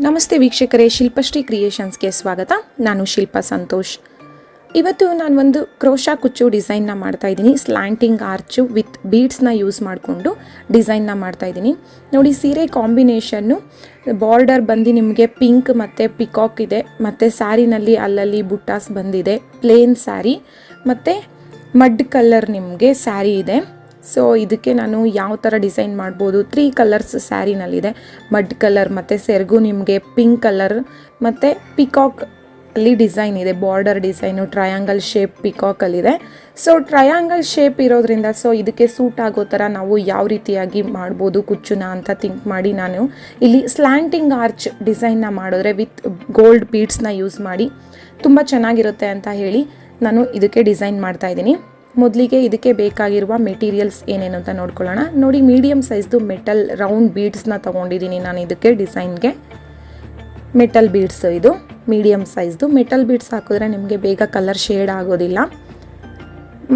ನಮಸ್ತೆ ವೀಕ್ಷಕರೇ, ಶಿಲ್ಪಶ್ರೀ ಕ್ರಿಯೇಷನ್ಸ್ಗೆ ಸ್ವಾಗತ. ನಾನು ಶಿಲ್ಪಾ ಸಂತೋಷ್. ಇವತ್ತು ನಾನು ಒಂದು ಕ್ರೋಶಾ ಕುಚ್ಚು ಡಿಸೈನ್ನ ಮಾಡ್ತಾ ಇದ್ದೀನಿ. ಸ್ಲ್ಯಾಂಟಿಂಗ್ ಆರ್ಚು ವಿತ್ ಬೀಡ್ಸ್ನ ಯೂಸ್ ಮಾಡಿಕೊಂಡು ಡಿಸೈನ್ನ ಮಾಡ್ತಾ ಇದ್ದೀನಿ. ನೋಡಿ, ಸೀರೆ ಕಾಂಬಿನೇಷನ್ನು ಬಾರ್ಡರ್ ಬಂದು ನಿಮಗೆ ಪಿಂಕ್ ಮತ್ತು ಪಿಕಾಕ್ ಇದೆ, ಮತ್ತು ಸ್ಯಾರಿನಲ್ಲಿ ಅಲ್ಲಲ್ಲಿ ಬುಟ್ಟಾಸ್ ಬಂದಿದೆ. ಪ್ಲೇನ್ ಸ್ಯಾರಿ ಮತ್ತು ಮಡ್ ಕಲರ್ ನಿಮಗೆ ಸ್ಯಾರಿ ಇದೆ. ಸೊ ಇದಕ್ಕೆ ನಾನು ಯಾವ ಥರ ಡಿಸೈನ್ ಮಾಡ್ಬೋದು, 3 ಕಲರ್ಸ್ ಸ್ಯಾರಿನಲ್ಲಿದೆ. ಮಡ್ ಕಲರ್ ಮತ್ತು ಸೆರಗು ನಿಮಗೆ ಪಿಂಕ್ ಕಲರ್ ಮತ್ತು ಪಿಕಾಕ್ ಅಲ್ಲಿ ಡಿಸೈನ್ ಇದೆ. ಬಾರ್ಡರ್ ಡಿಸೈನು ಟ್ರಯಾಂಗಲ್ ಶೇಪ್ ಪಿಕಾಕಲ್ಲಿದೆ. ಸೊ ಟ್ರಯಾಂಗಲ್ ಶೇಪ್ ಇರೋದ್ರಿಂದ ಸೊ ಇದಕ್ಕೆ ಸೂಟ್ ಆಗೋ ಥರ ನಾವು ಯಾವ ರೀತಿಯಾಗಿ ಮಾಡ್ಬೋದು ಕುಚ್ಚುನ ಅಂತ ಥಿಂಕ್ ಮಾಡಿ ನಾನು ಇಲ್ಲಿ ಸ್ಲ್ಯಾಂಟಿಂಗ್ ಆರ್ಚ್ ಡಿಸೈನ್ನ ಮಾಡಿದ್ರೆ ವಿತ್ ಗೋಲ್ಡ್ ಬೀಡ್ಸ್ನ ಯೂಸ್ ಮಾಡಿ ತುಂಬ ಚೆನ್ನಾಗಿರುತ್ತೆ ಅಂತ ಹೇಳಿ ನಾನು ಇದಕ್ಕೆ ಡಿಸೈನ್ ಮಾಡ್ತಾ ಇದ್ದೀನಿ. ಮೊದಲಿಗೆ ಇದಕ್ಕೆ ಬೇಕಾಗಿರುವ ಮೆಟೀರಿಯಲ್ಸ್ ಏನೇನು ಅಂತ ನೋಡ್ಕೊಳ್ಳೋಣ. ನೋಡಿ, ಮೀಡಿಯಮ್ ಸೈಜ್ದು ಮೆಟಲ್ ರೌಂಡ್ ಬೀಡ್ಸ್ನ ತೊಗೊಂಡಿದ್ದೀನಿ ನಾನು ಇದಕ್ಕೆ ಡಿಸೈನ್ಗೆ. ಮೆಟಲ್ ಬೀಡ್ಸ್ ಇದು ಮೀಡಿಯಮ್ ಸೈಜ್ದು. ಮೆಟಲ್ ಬೀಡ್ಸ್ ಹಾಕಿದ್ರೆ ನಿಮಗೆ ಬೇಗ ಕಲರ್ ಶೇಡ್ ಆಗೋದಿಲ್ಲ.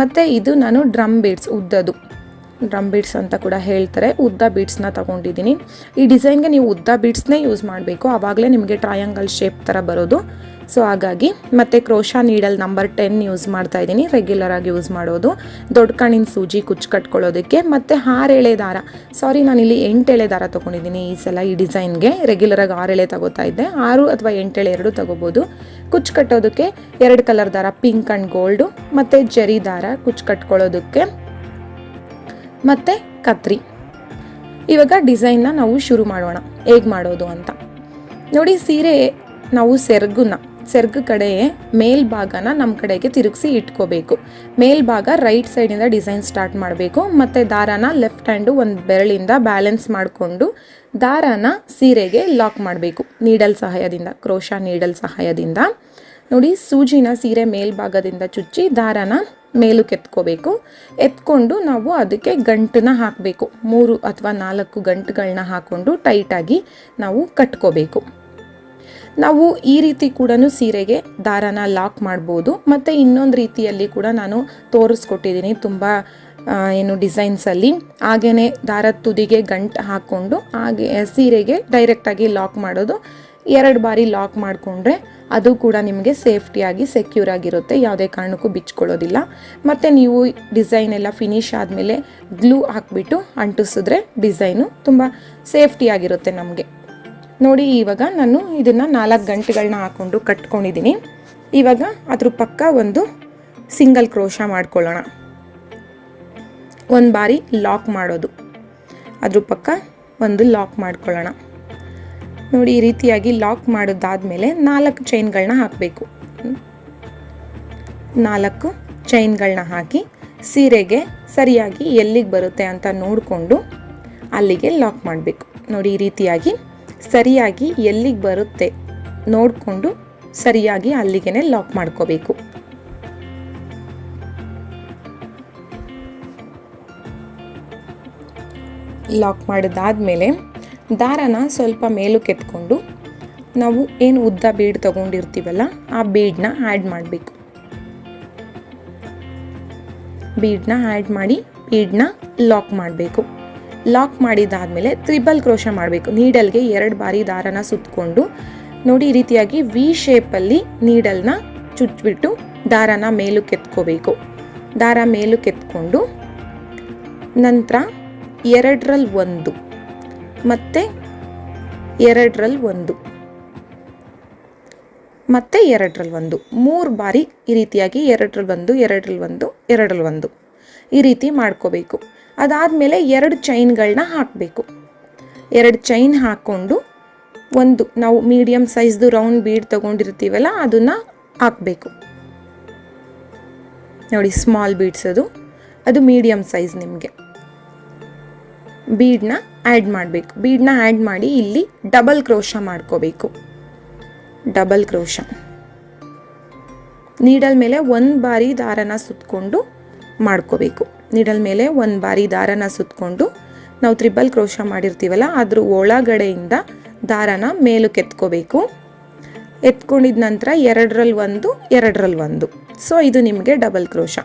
ಮತ್ತು ಇದು ನಾನು ಡ್ರಮ್ ಬೀಡ್ಸ್, ಉದ್ದದು ಡ್ರಮ್ ಬೀಡ್ಸ್ ಅಂತ ಕೂಡ ಹೇಳ್ತಾರೆ, ಉದ್ದ ಬೀಡ್ಸ್ನ ತೊಗೊಂಡಿದ್ದೀನಿ. ಈ ಡಿಸೈನ್ಗೆ ನೀವು ಉದ್ದ ಬೀಡ್ಸ್ನೇ ಯೂಸ್ ಮಾಡಬೇಕು, ಆವಾಗಲೇ ನಿಮಗೆ ಟ್ರಯಾಂಗಲ್ ಶೇಪ್ ಥರ ಬರೋದು. ಸೊ ಹಾಗಾಗಿ ಮತ್ತು ಕ್ರೋಶಾ ನೀಡಲ್ ನಂಬರ್ 10 ಯೂಸ್ ಮಾಡ್ತಾ ಇದ್ದೀನಿ. ರೆಗ್ಯುಲರ್ ಆಗಿ ಯೂಸ್ ಮಾಡೋದು. ದೊಡ್ಡ ಕಣ್ಣಿನ ಸೂಜಿ ಕುಚ್ಚು ಕಟ್ಕೊಳ್ಳೋದಕ್ಕೆ. ಮತ್ತು 6 ಎಳೆ ದಾರ, ನಾನಿಲ್ಲಿ 8 ಎಳೆ ದಾರ ತೊಗೊಂಡಿದ್ದೀನಿ ಈ ಸಲ ಈ ಡಿಸೈನ್ಗೆ. ರೆಗ್ಯುಲರಾಗಿ 6 ಎಳೆ ತಗೋತಾ ಇದ್ದೆ. 6 ಅಥವಾ 8 ಎಳೆ ಎರಡೂ ತೊಗೋಬೋದು. ಕುಚ್ಚು ಕಟ್ಟೋದಕ್ಕೆ 2 ಕಲರ್ ದಾರ, ಪಿಂಕ್ ಆ್ಯಂಡ್ ಗೋಲ್ಡು, ಮತ್ತು ಜರಿ ದಾರ ಕುಚ್ಚು ಕಟ್ಕೊಳ್ಳೋದಕ್ಕೆ, ಮತ್ತು ಕತ್ರಿ. ಇವಾಗ ಡಿಸೈನ್ನ ನಾವು ಶುರು ಮಾಡೋಣ, ಹೇಗೆ ಮಾಡೋದು ಅಂತ. ನೋಡಿ, ಸೀರೆ ನಾವು ಸೆರ್ಗು ಕಡೆ ಮೇಲ್ಭಾಗನ ನಮ್ಮ ಕಡೆಗೆ ತಿರುಗಿಸಿ ಇಟ್ಕೋಬೇಕು. ಮೇಲ್ಭಾಗ ರೈಟ್ ಸೈಡಿಂದ ಡಿಸೈನ್ ಸ್ಟಾರ್ಟ್ ಮಾಡಬೇಕು. ಮತ್ತು ದಾರಾನ ಲೆಫ್ಟ್ ಹ್ಯಾಂಡು ಒಂದು ಬೆರಳಿಂದ ಬ್ಯಾಲೆನ್ಸ್ ಮಾಡಿಕೊಂಡು ದಾರಾನ ಸೀರೆಗೆ ಲಾಕ್ ಮಾಡಬೇಕು ನೀಡಲ್ ಸಹಾಯದಿಂದ, ಕ್ರೋಶಾ ನೀಡಲ್ ಸಹಾಯದಿಂದ. ನೋಡಿ, ಸೂಜಿನ ಸೀರೆ ಮೇಲ್ಭಾಗದಿಂದ ಚುಚ್ಚಿ ದಾರಾನ ಮೇಲಕ್ಕೆ ಎತ್ಕೋಬೇಕು. ಎತ್ಕೊಂಡು ನಾವು ಅದಕ್ಕೆ ಗಂಟನ್ನ ಹಾಕಬೇಕು. 3 ಅಥವಾ 4 ಗಂಟುಗಳನ್ನ ಹಾಕ್ಕೊಂಡು ಟೈಟಾಗಿ ನಾವು ಕಟ್ಕೋಬೇಕು. ನಾವು ಈ ರೀತಿ ಕೂಡ ಸೀರೆಗೆ ದಾರಾನ ಲಾಕ್ ಮಾಡ್ಬೋದು. ಮತ್ತು ಇನ್ನೊಂದು ರೀತಿಯಲ್ಲಿ ಕೂಡ ನಾನು ತೋರಿಸ್ಕೊಟ್ಟಿದ್ದೀನಿ ತುಂಬ ಡಿಸೈನ್ಸಲ್ಲಿ. ಹಾಗೇ ದಾರದ ತುದಿಗೆ ಗಂಟು ಹಾಕ್ಕೊಂಡು ಹಾಗೆ ಸೀರೆಗೆ ಡೈರೆಕ್ಟಾಗಿ ಲಾಕ್ ಮಾಡೋದು. 2 ಬಾರಿ ಲಾಕ್ ಮಾಡಿಕೊಂಡ್ರೆ ಅದು ಕೂಡ ನಿಮಗೆ ಸೇಫ್ಟಿಯಾಗಿ ಸೆಕ್ಯೂರ್ ಆಗಿರುತ್ತೆ, ಯಾವುದೇ ಕಾರಣಕ್ಕೂ ಬಿಚ್ಕೊಳ್ಳೋದಿಲ್ಲ. ಮತ್ತು ನೀವು ಡಿಸೈನ್ ಎಲ್ಲ ಫಿನಿಶ್ ಆದಮೇಲೆ ಗ್ಲೂ ಹಾಕಿಬಿಟ್ಟು ಅಂಟಿಸಿದ್ರೆ ಡಿಸೈನು ತುಂಬ ಸೇಫ್ಟಿಯಾಗಿರುತ್ತೆ ನಮಗೆ. ನೋಡಿ, ಇವಾಗ ನಾನು ಇದನ್ನು 4 ಗಂಟೆಗಳನ್ನ ಹಾಕ್ಕೊಂಡು ಕಟ್ಕೊಂಡಿದ್ದೀನಿ. ಇವಾಗ ಅದ್ರ ಪಕ್ಕ ಒಂದು ಸಿಂಗಲ್ ಕ್ರೋಶಾ ಮಾಡ್ಕೊಳ್ಳೋಣ. ಒಂದು ಬಾರಿ ಲಾಕ್ ಮಾಡೋದು, ಅದ್ರ ಪಕ್ಕ ಒಂದು ಲಾಕ್ ಮಾಡ್ಕೊಳ್ಳೋಣ. ನೋಡಿ, ಈ ರೀತಿಯಾಗಿ ಲಾಕ್ ಮಾಡೋದಾದಮೇಲೆ 4 ಚೈನ್ಗಳನ್ನ ಹಾಕಬೇಕು. 4 ಚೈನ್ಗಳನ್ನ ಹಾಕಿ ಸೀರೆಗೆ ಸರಿಯಾಗಿ ಎಲ್ಲಿಗೆ ಬರುತ್ತೆ ಅಂತ ನೋಡಿಕೊಂಡು ಅಲ್ಲಿಗೆ ಲಾಕ್ ಮಾಡಬೇಕು. ನೋಡಿ, ಈ ರೀತಿಯಾಗಿ ಸರಿಯಾಗಿ ಎಲ್ಲಿಗೆ ಬರುತ್ತೆ ನೋಡಿಕೊಂಡು ಸರಿಯಾಗಿ ಅಲ್ಲಿಗೆ ಲಾಕ್ ಮಾಡ್ಕೋಬೇಕು. ಲಾಕ್ ಮಾಡಿದಾದ್ಮೇಲೆ ದಾರನ ಸ್ವಲ್ಪ ಮೇಲಕ್ಕೆ ಎತ್ಕೊಂಡು ನಾವು ಏನು ಉದ್ದ ಬೀಡ್ ತಗೊಂಡಿರ್ತೀವಲ್ಲ ಆ ಬೀಡನ್ನ ಆ್ಯಡ್ ಮಾಡಬೇಕು. ಬೀಡನ್ನ ಆ್ಯಡ್ ಮಾಡಿ ಬೀಡನ್ನ ಲಾಕ್ ಮಾಡಬೇಕು. ಲಾಕ್ ಮಾಡಿದಾದಮೇಲೆ 3 ಕ್ರೋಶಾ ಮಾಡಬೇಕು. ನೀಡಲ್ಗೆ 2 ಬಾರಿ ದಾರನ ಸುತ್ತಕೊಂಡು ನೋಡಿ, ಈ ರೀತಿಯಾಗಿ ವಿ ಶೇಪಲ್ಲಿ ನೀಡಲ್ನ ಚುಚ್ಚಿಬಿಟ್ಟು ದಾರನ ಮೇಲಕ್ಕೆ ಎತ್ಕೋಬೇಕು. ದಾರ ಮೇಲಕ್ಕೆ ಎತ್ಕೊಂಡು ನಂತರ 2ರಲ್ಲಿ 1 ಮತ್ತು 2ರಲ್ಲಿ 1 ಮತ್ತು 2ರಲ್ಲಿ 1 3 ಬಾರಿ ಈ ರೀತಿಯಾಗಿ 2ರಲ್ಲಿ 1 2ರಲ್ಲಿ 1 2ರಲ್ಲಿ 1 ಈ ರೀತಿ ಮಾಡ್ಕೋಬೇಕು. ಅದಾದಮೇಲೆ 2 ಚೈನ್ಗಳನ್ನ ಹಾಕಬೇಕು. 2 ಚೈನ್ ಹಾಕ್ಕೊಂಡು ಒಂದು ನಾವು ಮೀಡಿಯಮ್ ಸೈಜ್ದು ರೌಂಡ್ ಬೀಡ್ ತೊಗೊಂಡಿರ್ತೀವಲ್ಲ ಅದನ್ನು ಹಾಕಬೇಕು. ನೋಡಿ, ಸ್ಮಾಲ್ ಬೀಡ್ಸ್ ಅದು ಮೀಡಿಯಮ್ ಸೈಜ್ ನಿಮಗೆ ಬೀಡನ್ನ ಆ್ಯಡ್ ಮಾಡಬೇಕು. ಬೀಡನ್ನ ಆ್ಯಡ್ ಮಾಡಿ ಇಲ್ಲಿ ಡಬಲ್ ಕ್ರೋಶಾ ಮಾಡ್ಕೋಬೇಕು. ಡಬಲ್ ಕ್ರೋಶಾ ನೀಡಲ್ ಮೇಲೆ 1 ಬಾರಿ ದಾರನ ಸುತ್ತಕೊಂಡು ಮಾಡ್ಕೋಬೇಕು. ನೀಡಲ್ ಮೇಲೆ 1 ಬಾರಿ ದಾರನ ಸುತ್ತಕೊಂಡು ನಾವು 3 ಕ್ರೋಶಾ ಮಾಡಿರ್ತೀವಲ್ಲ ಅದ್ರ ಒಳಗಡೆಯಿಂದ ದಾರನ ಮೇಲಕ್ಕೆ ಎತ್ಕೋಬೇಕು. ಎತ್ಕೊಂಡಿದ ನಂತರ 2ರಲ್ಲಿ 1 2ರಲ್ಲಿ 1. ಸೊ ಇದು ನಿಮಗೆ ಡಬಲ್ ಕ್ರೋಶಾ.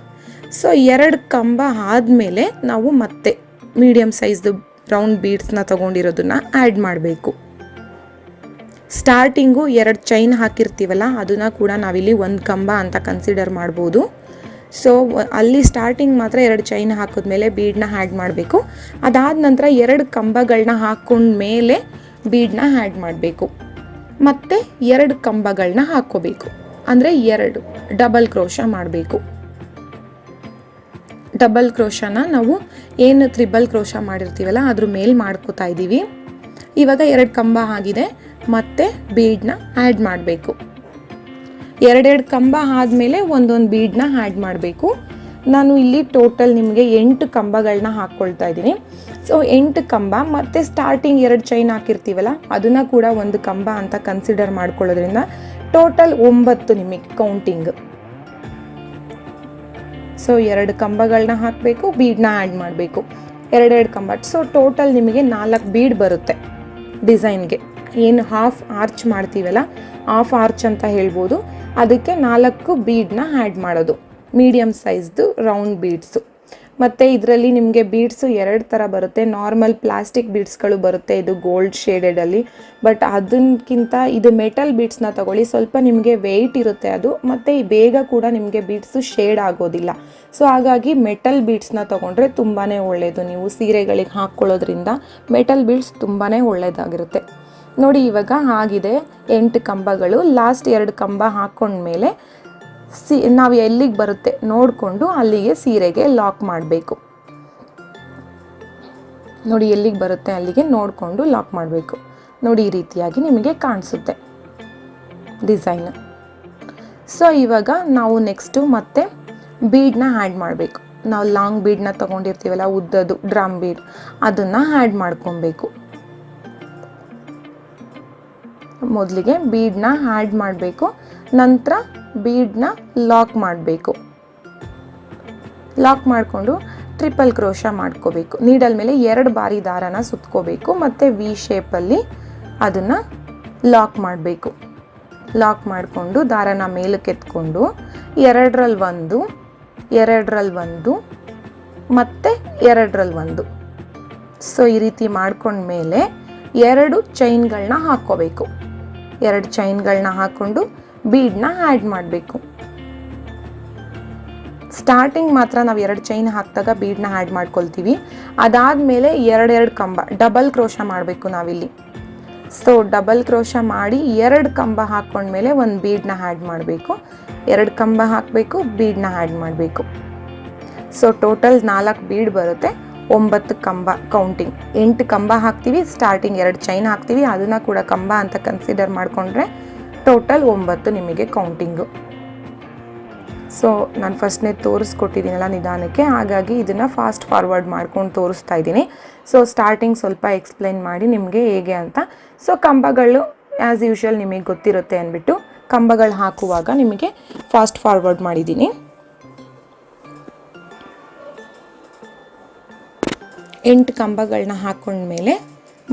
ಸೊ 2 ಕಂಬ ಆದಮೇಲೆ ನಾವು ಮತ್ತೆ ಮೀಡಿಯಮ್ ಸೈಜ್ದು ರೌಂಡ್ ಬೀಡ್ಸ್ನ ತೊಗೊಂಡಿರೋದನ್ನ ಆ್ಯಡ್ ಮಾಡಬೇಕು. ಸ್ಟಾರ್ಟಿಂಗು 2 ಚೈನ್ ಹಾಕಿರ್ತೀವಲ್ಲ ಅದನ್ನು ಕೂಡ ನಾವಿಲ್ಲಿ ಒಂದು ಕಂಬ ಅಂತ ಕನ್ಸಿಡರ್ ಮಾಡ್ಬೋದು. ಸೊ ಅಲ್ಲಿ ಸ್ಟಾರ್ಟಿಂಗ್ ಮಾತ್ರ 2 ಚೈನ್ ಹಾಕಿದ್ಮೇಲೆ ಬೀಡನ್ನ ಆ್ಯಡ್ ಮಾಡಬೇಕು. ಅದಾದ ನಂತರ 2 ಕಂಬಗಳನ್ನ ಹಾಕ್ಕೊಂಡ್ಮೇಲೆ ಬೀಡನ್ನ ಆ್ಯಡ್ ಮಾಡಬೇಕು. ಮತ್ತು 2 ಕಂಬಗಳನ್ನ ಹಾಕ್ಕೋಬೇಕು. ಅಂದರೆ 2 ಡಬಲ್ ಕ್ರೋಶ ಮಾಡಬೇಕು. ಡಬಲ್ ಕ್ರೋಶನ ನಾವು ಏನು ತ್ರಿಬಲ್ ಕ್ರೋಶ ಮಾಡಿರ್ತೀವಲ್ಲ ಅದ್ರ ಮೇಲೆ ಮಾಡ್ಕೋತಾ ಇದ್ದೀವಿ. ಇವಾಗ 2 ಕಂಬ ಆಗಿದೆ, ಮತ್ತು ಬೀಡನ್ನ ಆ್ಯಡ್ ಮಾಡಬೇಕು. 2 ಕಂಬ ಆದಮೇಲೆ ಒಂದೊಂದು ಬೀಡನ್ನ ಆ್ಯಡ್ ಮಾಡಬೇಕು. ನಾನು ಇಲ್ಲಿ ಟೋಟಲ್ ನಿಮಗೆ 8 ಕಂಬಗಳನ್ನ ಹಾಕ್ಕೊಳ್ತಾ ಇದ್ದೀನಿ. ಸೊ 8 ಕಂಬ ಮತ್ತು ಸ್ಟಾರ್ಟಿಂಗ್ 2 ಚೈನ್ ಹಾಕಿರ್ತೀವಲ್ಲ ಅದನ್ನು ಕೂಡ ಒಂದು ಕಂಬ ಅಂತ ಕನ್ಸಿಡರ್ ಮಾಡ್ಕೊಳ್ಳೋದ್ರಿಂದ ಟೋಟಲ್ 9 ನಿಮಗೆ ಕೌಂಟಿಂಗ್. ಸೊ 2 ಕಂಬಗಳನ್ನ ಹಾಕಬೇಕು, ಬೀಡನ್ನ ಆ್ಯಡ್ ಮಾಡಬೇಕು. 2 ಕಂಬ. ಸೊ ಟೋಟಲ್ ನಿಮಗೆ 4 ಬೀಡ್ ಬರುತ್ತೆ ಡಿಸೈನ್ಗೆ. ಏನು ಹಾಫ್ ಆರ್ಚ್ ಮಾಡ್ತೀವಲ್ಲ, ಹಾಫ್ ಆರ್ಚ್ ಅಂತ ಹೇಳ್ಬೋದು, ಅದಕ್ಕೆ 4 ಬೀಡನ್ನ ಆ್ಯಡ್ ಮಾಡೋದು. ಮೀಡಿಯಮ್ ಸೈಜ್ದು ರೌಂಡ್ ಬೀಡ್ಸು. ಮತ್ತು ಇದರಲ್ಲಿ ನಿಮಗೆ ಬೀಡ್ಸು 2 ಥರ ಬರುತ್ತೆ. ನಾರ್ಮಲ್ ಪ್ಲಾಸ್ಟಿಕ್ ಬೀಡ್ಸ್ಗಳು ಬರುತ್ತೆ, ಇದು ಗೋಲ್ಡ್ ಶೇಡೆಡಲ್ಲಿ. ಬಟ್ ಅದಕ್ಕಿಂತ ಇದು ಮೆಟಲ್ ಬೀಡ್ಸ್ನ ತಗೊಳ್ಳಿ, ಸ್ವಲ್ಪ ನಿಮಗೆ ವೆಯ್ಟ್ ಇರುತ್ತೆ ಅದು, ಮತ್ತು ಬೇಗ ಕೂಡ ನಿಮಗೆ ಬೀಡ್ಸು ಶೇಡ್ ಆಗೋದಿಲ್ಲ. ಸೊ ಹಾಗಾಗಿ ಮೆಟಲ್ ಬೀಡ್ಸ್ನ ತೊಗೊಂಡ್ರೆ ತುಂಬಾ ಒಳ್ಳೆಯದು. ನೀವು ಸೀರೆಗಳಿಗೆ ಹಾಕ್ಕೊಳ್ಳೋದ್ರಿಂದ ಮೆಟಲ್ ಬೀಡ್ಸ್ ತುಂಬಾ ಒಳ್ಳೆಯದಾಗಿರುತ್ತೆ. ನೋಡಿ ಇವಾಗ ಆಗಿದೆ 8 ಕಂಬಗಳು. ಲಾಸ್ಟ್ 2 ಕಂಬ ಹಾಕ್ಕೊಂಡ್ಮೇಲೆ ನಾವು ಎಲ್ಲಿಗೆ ಬರುತ್ತೆ ನೋಡಿಕೊಂಡು ಅಲ್ಲಿಗೆ ಸೀರೆಗೆ ಲಾಕ್ ಮಾಡಬೇಕು. ನೋಡಿ ಎಲ್ಲಿಗೆ ಬರುತ್ತೆ ಅಲ್ಲಿಗೆ ನೋಡಿಕೊಂಡು ಲಾಕ್ ಮಾಡಬೇಕು. ನೋಡಿ ಈ ರೀತಿಯಾಗಿ ನಿಮಗೆ ಕಾಣಿಸುತ್ತೆ ಡಿಸೈನ್. ಸೊ ಇವಾಗ ನಾವು ನೆಕ್ಸ್ಟು ಮತ್ತೆ ಬೀಡನ್ನ ಆ್ಯಡ್ ಮಾಡಬೇಕು. ನಾವು ಲಾಂಗ್ ಬೀಡನ್ನ ತೊಗೊಂಡಿರ್ತೀವಲ್ಲ, ಉದ್ದದು ಡ್ರಮ್ ಬೀಡ್, ಅದನ್ನು ಆ್ಯಡ್ ಮಾಡ್ಕೊಬೇಕು. ಮೊದಲಿಗೆ ಬೀಡನ್ನ ಆ್ಯಡ್ ಮಾಡಬೇಕು, ನಂತರ ಬೀಡನ್ನ ಲಾಕ್ ಮಾಡಬೇಕು. ಲಾಕ್ ಮಾಡಿಕೊಂಡು ಟ್ರಿಪಲ್ ಕ್ರೋಶ ಮಾಡ್ಕೋಬೇಕು. ನೀಡಲ್ ಮೇಲೆ 2 ಬಾರಿ ದಾರನ ಸುತ್ಕೋಬೇಕು, ಮತ್ತು ವಿ ಶೇಪಲ್ಲಿ ಅದನ್ನು ಲಾಕ್ ಮಾಡಬೇಕು. ಲಾಕ್ ಮಾಡಿಕೊಂಡು ದಾರನ ಮೇಲಕ್ಕೆ ಎತ್ಕೊಂಡು 2ರಲ್ಲಿ 1, 2ರಲ್ಲಿ 1 ಮತ್ತು 2ರಲ್ಲಿ 1. ಸೊ ಈ ರೀತಿ ಮಾಡ್ಕೊಂಡ್ಮೇಲೆ 2 ಚೈನ್ಗಳನ್ನ ಹಾಕ್ಕೋಬೇಕು. 2 ಚೈನ್ಗಳನ್ನ ಹಾಕ್ಕೊಂಡು ಬೀಡನ್ನ ಆ್ಯಡ್ ಮಾಡಬೇಕು. ಸ್ಟಾರ್ಟಿಂಗ್ ಮಾತ್ರ ನಾವು 2 ಚೈನ್ ಹಾಕಿದಾಗ ಬೀಡನ್ನ ಆ್ಯಡ್ ಮಾಡ್ಕೊಳ್ತೀವಿ. ಅದಾದಮೇಲೆ 2 ಕಂಬ ಡಬಲ್ ಕ್ರೋಶ ಮಾಡಬೇಕು ನಾವಿಲ್ಲಿ. ಸೊ ಡಬಲ್ ಕ್ರೋಶ ಮಾಡಿ 2 ಕಂಬ ಹಾಕ್ಕೊಂಡ್ಮೇಲೆ ಒಂದು ಬೀಡನ್ನ ಆ್ಯಡ್ ಮಾಡಬೇಕು. 2 ಕಂಬ ಹಾಕಬೇಕು, ಬೀಡನ್ನ ಆ್ಯಡ್ ಮಾಡಬೇಕು. ಸೊ ಟೋಟಲ್ 4 ಬೀಡ್ ಬರುತ್ತೆ, 9 ಕಂಬ ಕೌಂಟಿಂಗ್. 8 ಕಂಬ ಹಾಕ್ತೀವಿ, ಸ್ಟಾರ್ಟಿಂಗ್ 2 ಚೈನ್ ಹಾಕ್ತೀವಿ, ಅದನ್ನು ಕೂಡ ಕಂಬ ಅಂತ ಕನ್ಸಿಡರ್ ಮಾಡಿಕೊಂಡ್ರೆ ಟೋಟಲ್ 9 ನಿಮಗೆ ಕೌಂಟಿಂಗು. ಸೊ ನಾನು ಫಸ್ಟ್ನೇ ತೋರಿಸ್ಕೊಟ್ಟಿದ್ದೀನಲ್ಲ ನಿಧಾನಕ್ಕೆ, ಹಾಗಾಗಿ ಇದನ್ನು ಫಾಸ್ಟ್ ಫಾರ್ವರ್ಡ್ ಮಾಡ್ಕೊಂಡು ತೋರಿಸ್ತಾ ಇದ್ದೀನಿ. ಸೊ ಸ್ಟಾರ್ಟಿಂಗ್ ಸ್ವಲ್ಪ ಎಕ್ಸ್ಪ್ಲೈನ್ ಮಾಡಿ ನಿಮಗೆ ಹೇಗೆ ಅಂತ. ಸೊ ಕಂಬಗಳು ಆ್ಯಸ್ ಯೂಶ್ವಲ್ ನಿಮಗೆ ಗೊತ್ತಿರುತ್ತೆ ಅಂದ್ಬಿಟ್ಟು ಕಂಬಗಳು ಹಾಕುವಾಗ ನಿಮಗೆ ಫಾಸ್ಟ್ ಫಾರ್ವರ್ಡ್ ಮಾಡಿದ್ದೀನಿ. 8 ಕಂಬಗಳನ್ನ ಹಾಕ್ಕೊಂಡ್ಮೇಲೆ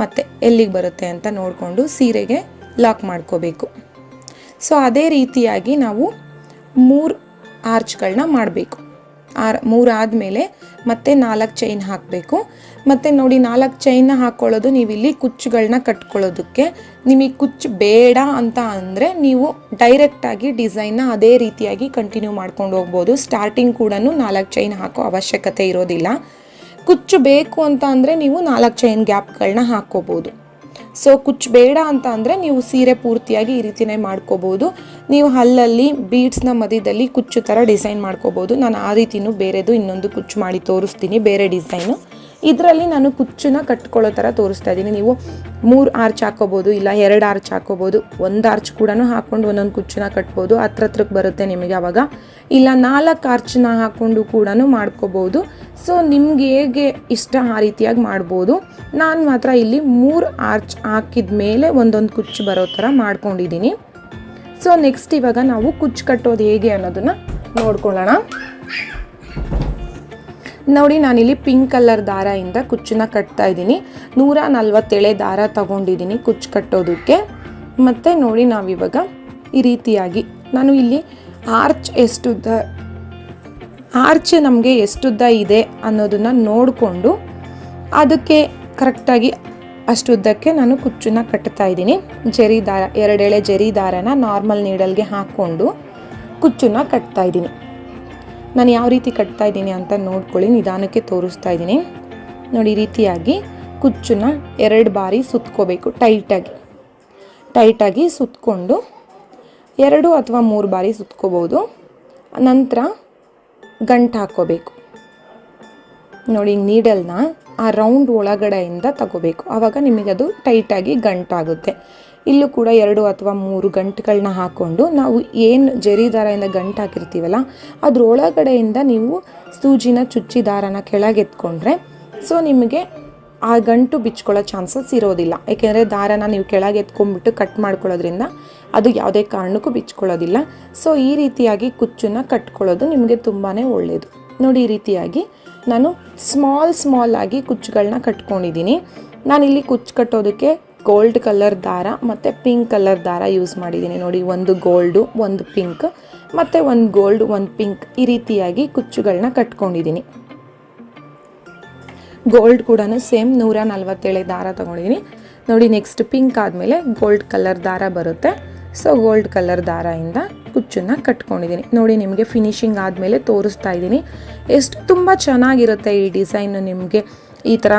ಮತ್ತೆ ಎಲ್ಲಿಗೆ ಬರುತ್ತೆ ಅಂತ ನೋಡಿಕೊಂಡು ಸೀರೆಗೆ ಲಾಕ್ ಮಾಡ್ಕೋಬೇಕು. ಸೊ ಅದೇ ರೀತಿಯಾಗಿ ನಾವು 3 ಆರ್ಚ್ಗಳನ್ನ ಮಾಡಬೇಕು. 3 ಆದಮೇಲೆ ಮತ್ತೆ 4 ಚೈನ್ ಹಾಕಬೇಕು. ಮತ್ತು ನೋಡಿ 4 ಚೈನ್ನ ಹಾಕ್ಕೊಳ್ಳೋದು ನೀವಿಲ್ಲಿ ಕುಚ್ಚುಗಳನ್ನ ಕಟ್ಕೊಳ್ಳೋದಕ್ಕೆ. ನಿಮಗೆ ಕುಚ್ಚು ಬೇಡ ಅಂತ ಅಂದರೆ ನೀವು ಡೈರೆಕ್ಟಾಗಿ ಡಿಸೈನ್ನ ಅದೇ ರೀತಿಯಾಗಿ ಕಂಟಿನ್ಯೂ ಮಾಡ್ಕೊಂಡು ಹೋಗ್ಬೋದು. ಸ್ಟಾರ್ಟಿಂಗ್ ಕೂಡ 4 ಚೈನ್ ಹಾಕೋ ಅವಶ್ಯಕತೆ ಇರೋದಿಲ್ಲ. ಕುಚ್ಚು ಬೇಕು ಅಂತ ಅಂದರೆ ನೀವು 4 ಚೈನ್ ಗ್ಯಾಪ್ಗಳನ್ನ ಹಾಕ್ಕೋಬೋದು. ಸೊ ಕುಚ್ಚು ಬೇಡ ಅಂತ ಅಂದರೆ ನೀವು ಸೀರೆ ಪೂರ್ತಿಯಾಗಿ ಈ ರೀತಿಯೇ ಮಾಡ್ಕೋಬೋದು. ನೀವು ಹಲ್ಲಲ್ಲಿ ಬೀಡ್ಸ್ನ ಮಧ್ಯದಲ್ಲಿ ಕುಚ್ಚು ಥರ ಡಿಸೈನ್ ಮಾಡ್ಕೋಬೋದು. ನಾನು ಆ ರೀತಿಯೂ ಬೇರೆದು ಇನ್ನೊಂದು ಕುಚ್ಚು ಮಾಡಿ ತೋರಿಸ್ತೀನಿ, ಬೇರೆ ಡಿಸೈನು. ಇದರಲ್ಲಿ ನಾನು ಕುಚ್ಚನ್ನ ಕಟ್ಕೊಳ್ಳೋ ಥರ ತೋರಿಸ್ತಾ ಇದ್ದೀನಿ. ನೀವು 3 ಆರ್ಚ್ ಹಾಕೋಬೋದು, ಇಲ್ಲ 2 ಆರ್ಚ್ ಹಾಕೋಬೋದು, 1 ಆರ್ಚ್ ಕೂಡ ಹಾಕ್ಕೊಂಡು ಒಂದೊಂದು ಕುಚ್ಚನ್ನ ಕಟ್ಬೋದು. ಹತ್ರಕ್ಕೆ ಬರುತ್ತೆ ನಿಮಗೆ ಆವಾಗ. ಇಲ್ಲ 4 ಆರ್ಚನ್ನ ಹಾಕ್ಕೊಂಡು ಕೂಡ ಮಾಡ್ಕೋಬೋದು. ಸೊ ನಿಮ್ಗೆ ಹೇಗೆ ಇಷ್ಟ ಆ ರೀತಿಯಾಗಿ ಮಾಡ್ಬೋದು. ನಾನು ಮಾತ್ರ ಇಲ್ಲಿ 3 ಆರ್ಚ್ ಹಾಕಿದ ಮೇಲೆ ಒಂದೊಂದು ಕುಚ್ಚು ಬರೋ ಥರ ಮಾಡ್ಕೊಂಡಿದ್ದೀನಿ. ಸೊ ನೆಕ್ಸ್ಟ್ ಇವಾಗ ನಾವು ಕುಚ್ಚು ಕಟ್ಟೋದು ಹೇಗೆ ಅನ್ನೋದನ್ನು ನೋಡ್ಕೊಳ್ಳೋಣ. ನೋಡಿ ನಾನಿಲ್ಲಿ ಪಿಂಕ್ ಕಲರ್ ದಾರದಿಂದ ಕುಚ್ಚನ್ನ ಕಟ್ತಾ ಇದ್ದೀನಿ. 147 ದಾರ ತಗೊಂಡಿದ್ದೀನಿ ಕುಚ್ಚು ಕಟ್ಟೋದಕ್ಕೆ. ಮತ್ತು ನೋಡಿ ನಾವಿವಾಗ ಈ ರೀತಿಯಾಗಿ ನಾನು ಇಲ್ಲಿ ಆರ್ಚ್ ನಮಗೆ ಎಷ್ಟುದ್ದ ಇದೆ ಅನ್ನೋದನ್ನು ನೋಡಿಕೊಂಡು ಅದಕ್ಕೆ ಕರೆಕ್ಟಾಗಿ ಅಷ್ಟುದ್ದಕ್ಕೆ ನಾನು ಕುಚ್ಚನ್ನ ಕಟ್ತಾ ಇದ್ದೀನಿ. ಜರಿ ದಾರ, 2 ಎಳೆ ಜರಿ ದಾರನ ನಾರ್ಮಲ್ ನೀಡಲ್ಗೆ ಹಾಕ್ಕೊಂಡು ಕುಚ್ಚನ್ನ ಕಟ್ತಾ ಇದ್ದೀನಿ. ನಾನು ಯಾವ ರೀತಿ ಕಟ್ತಾ ಇದ್ದೀನಿ ಅಂತ ನೋಡ್ಕೊಳ್ಳಿ, ನಿಧಾನಕ್ಕೆ ತೋರಿಸ್ತಾ ಇದ್ದೀನಿ ನೋಡಿ. ಈ ರೀತಿಯಾಗಿ ಕುಚ್ಚನ್ನ 2 ಬಾರಿ ಸುತ್ಕೋಬೇಕು, ಟೈಟಾಗಿ ಸುತ್ಕೊಂಡು 2 ಅಥವಾ 3 ಬಾರಿ ಸುತ್ಕೋಬೋದು. ನಂತರ ಗಂಟು ಹಾಕ್ಕೋಬೇಕು ನೋಡಿ. ನೀಡಲ್ನ ಆ ರೌಂಡ್ ಒಳಗಡೆಯಿಂದ ತಗೋಬೇಕು, ಆವಾಗ ನಿಮಗದು ಟೈಟಾಗಿ ಗಂಟಾಗುತ್ತೆ. ಇಲ್ಲೂ ಕೂಡ 2 ಅಥವಾ 3 ಗಂಟುಗಳನ್ನ ಹಾಕ್ಕೊಂಡು ನಾವು ಏನು ಜರಿ ದಾರದಿಂದ ಗಂಟು ಹಾಕಿರ್ತೀವಲ್ಲ ಅದ್ರೊಳಗಡೆಯಿಂದ ನೀವು ಸೂಜಿನ ಚುಚ್ಚಿ ದಾರನ ಕೆಳಗೆ ಎತ್ಕೊಂಡ್ರೆ ಸೊ ನಿಮಗೆ ಆ ಗಂಟು ಬಿಚ್ಕೊಳ್ಳೋ ಚಾನ್ಸಸ್ ಇರೋದಿಲ್ಲ. ಏಕೆಂದರೆ ದಾರನ ನೀವು ಕೆಳಗೆ ಎತ್ಕೊಂಡ್ಬಿಟ್ಟು ಕಟ್ ಮಾಡ್ಕೊಳ್ಳೋದ್ರಿಂದ ಅದು ಯಾವುದೇ ಕಾರಣಕ್ಕೂ ಬಿಚ್ಕೊಳ್ಳೋದಿಲ್ಲ. ಸೊ ಈ ರೀತಿಯಾಗಿ ಕುಚ್ಚನ್ನ ಕಟ್ಕೊಳ್ಳೋದು ನಿಮಗೆ ತುಂಬಾ ಒಳ್ಳೆಯದು ನೋಡಿ. ಈ ರೀತಿಯಾಗಿ ನಾನು ಸ್ಮಾಲ್ ಆಗಿ ಕುಚ್ಚುಗಳನ್ನ ಕಟ್ಕೊಂಡಿದ್ದೀನಿ. ನಾನಿಲ್ಲಿ ಕುಚ್ಚು ಕಟ್ಟೋದಕ್ಕೆ ಗೋಲ್ಡ್ ಕಲರ್ ದಾರ ಮತ್ತು ಪಿಂಕ್ ಕಲರ್ ದಾರ ಯೂಸ್ ಮಾಡಿದ್ದೀನಿ ನೋಡಿ. ಒಂದು ಗೋಲ್ಡು, ಒಂದು ಪಿಂಕ್, ಮತ್ತು ಒಂದು ಗೋಲ್ಡ್, ಒಂದು ಪಿಂಕ್, ಈ ರೀತಿಯಾಗಿ ಕುಚ್ಚುಗಳನ್ನ ಕಟ್ಕೊಂಡಿದ್ದೀನಿ. ಗೋಲ್ಡ್ ಕೂಡ ಸೇಮ್ 147 ದಾರ ತೊಗೊಂಡಿದ್ದೀನಿ ನೋಡಿ. ನೆಕ್ಸ್ಟ್ ಪಿಂಕ್ ಆದಮೇಲೆ ಗೋಲ್ಡ್ ಕಲರ್ ದಾರ ಬರುತ್ತೆ. ಸೊ ಗೋಲ್ಡ್ ಕಲರ್ ದಾರದಿಂದ ಕುಚ್ಚನ್ನ ಕಟ್ಕೊಂಡಿದ್ದೀನಿ ನೋಡಿ. ನಿಮಗೆ ಫಿನಿಶಿಂಗ್ ಆದಮೇಲೆ ತೋರಿಸ್ತಾ ಇದ್ದೀನಿ. ತುಂಬ ಚೆನ್ನಾಗಿರುತ್ತೆ ಈ ಡಿಸೈನು. ನಿಮಗೆ ಈ ಥರ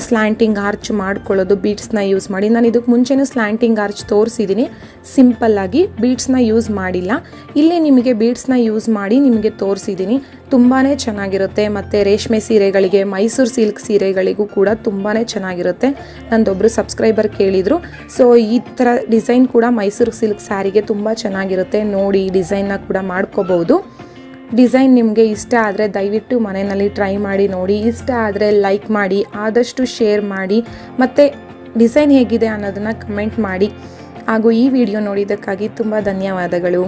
ಸ್ಲ್ಯಾಂಟಿಂಗ್ ಆರ್ಚ್ ಮಾಡ್ಕೊಳ್ಳೋದು ಬೀಡ್ಸ್ನ ಯೂಸ್ ಮಾಡಿ. ನಾನು ಇದಕ್ಕೆ ಮುಂಚೆನೂ ಸ್ಲ್ಯಾಂಟಿಂಗ್ ಆರ್ಚ್ ತೋರಿಸಿದ್ದೀನಿ, ಸಿಂಪಲ್ಲಾಗಿ ಬೀಡ್ಸ್ನ ಯೂಸ್ ಮಾಡಿಲ್ಲ. ಇಲ್ಲಿ ನಿಮಗೆ ಬೀಡ್ಸ್ನ ಯೂಸ್ ಮಾಡಿ ನಿಮಗೆ ತೋರಿಸಿದ್ದೀನಿ. ತುಂಬಾ ಚೆನ್ನಾಗಿರುತ್ತೆ. ಮತ್ತು ರೇಷ್ಮೆ ಸೀರೆಗಳಿಗೆ, ಮೈಸೂರು ಸಿಲ್ಕ್ ಸೀರೆಗಳಿಗೂ ಕೂಡ ತುಂಬಾ ಚೆನ್ನಾಗಿರುತ್ತೆ. ನಂದೊಬ್ಬರು ಸಬ್ಸ್ಕ್ರೈಬರ್ ಕೇಳಿದರು. ಸೊ ಈ ಥರ ಡಿಸೈನ್ ಕೂಡ ಮೈಸೂರು ಸಿಲ್ಕ್ ಸ್ಯಾರಿಗೆ ತುಂಬ ಚೆನ್ನಾಗಿರುತ್ತೆ ನೋಡಿ. ಈ ಡಿಸೈನ್ನ ಕೂಡ ಮಾಡ್ಕೋಬೋದು. ಡಿಸೈನ್ ನಿಮಗೆ ಇಷ್ಟ ಆದರೆ ದಯವಿಟ್ಟು ಮನೆಯಲ್ಲಿ ಟ್ರೈ ಮಾಡಿ ನೋಡಿ. ಇಷ್ಟ ಆದರೆ ಲೈಕ್ ಮಾಡಿ, ಆದಷ್ಟು ಶೇರ್ ಮಾಡಿ, ಮತ್ತು ಡಿಸೈನ್ ಹೇಗಿದೆ ಅನ್ನೋದನ್ನು ಕಮೆಂಟ್ ಮಾಡಿ. ಹಾಗೂ ಈ ವಿಡಿಯೋ ನೋಡಿದ್ದಕ್ಕಾಗಿ ತುಂಬ ಧನ್ಯವಾದಗಳು.